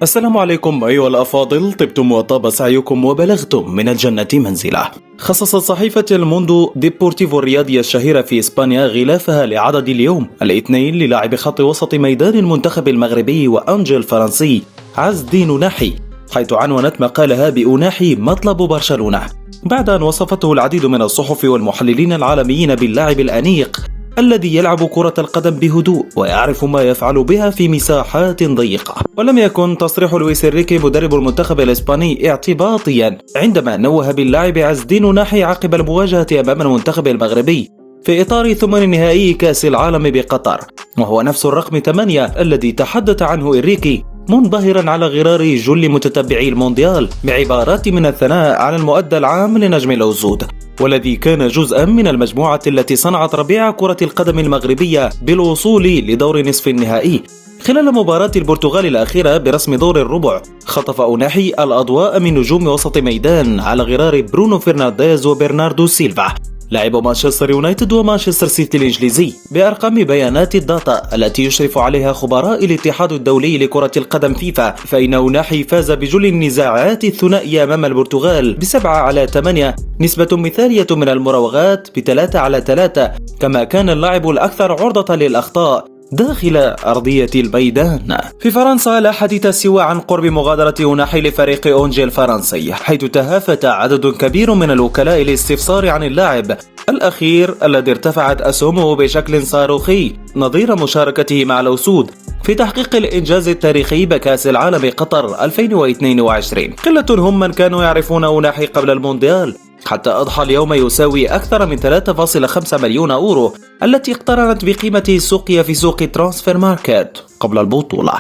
السلام عليكم أيها الأفاضل، طبتم وطاب سعيكم وبلغتم من الجنة منزلا. خصصت صحيفة الموندو ديبورتيفو الرياضية الشهيرة في إسبانيا غلافها لعدد اليوم الاثنين للاعب خط وسط ميدان المنتخب المغربي وأنجل الفرنسي عز الدين ناحي، حيث عنونت مقالها بأناحي مطلب برشلونة، بعد أن وصفته العديد من الصحف والمحللين العالميين باللاعب الأنيق الذي يلعب كرة القدم بهدوء ويعرف ما يفعل بها في مساحات ضيقة. ولم يكن تصريح لويس إنريكي مدرب المنتخب الإسباني اعتباطيا عندما نوه باللاعب عز الدين ناحي عقب المواجهة أمام المنتخب المغربي في إطار ثمن نهائي كأس العالم بقطر، وهو نفس الرقم 8 الذي تحدث عنه إنريكي منبهرا على غرار جل متتبعي المونديال بعبارات من الثناء على المؤدى العام لنجم الأسود، والذي كان جزءا من المجموعة التي صنعت ربيع كرة القدم المغربية بالوصول لدور نصف النهائي. خلال مباراة البرتغال الأخيرة برسم دور الربع، خطف أناحي الأضواء من نجوم وسط ميدان على غرار برونو فرنانديز وبرناردو سيلفا لاعب مانشستر يونايتد ومانشستر سيتي الإنجليزي بأرقام بيانات الداتا التي يشرف عليها خبراء الاتحاد الدولي لكرة القدم فيفا، فإن أناحي فاز بجل النزاعات الثنائية أمام البرتغال ب7-8، نسبة مثالية من المراوغات ب3-3، كما كان اللاعب الأكثر عرضة للأخطاء داخل أرضية الميدان. في فرنسا لا حديث سوى عن قرب مغادرة أناحي لفريق أونجي الفرنسي، حيث تهافت عدد كبير من الوكلاء الاستفسار عن اللاعب الأخير الذي ارتفعت أسهمه بشكل صاروخي نظير مشاركته مع الأسود في تحقيق الإنجاز التاريخي بكأس العالم قطر 2022. قلة هم من كانوا يعرفون أناحي قبل المونديال، حتى أضحى اليوم يساوي أكثر من 3.5 مليون أورو التي اقترنت بقيمته السوقية في سوق ترانسفير ماركت قبل البطولة.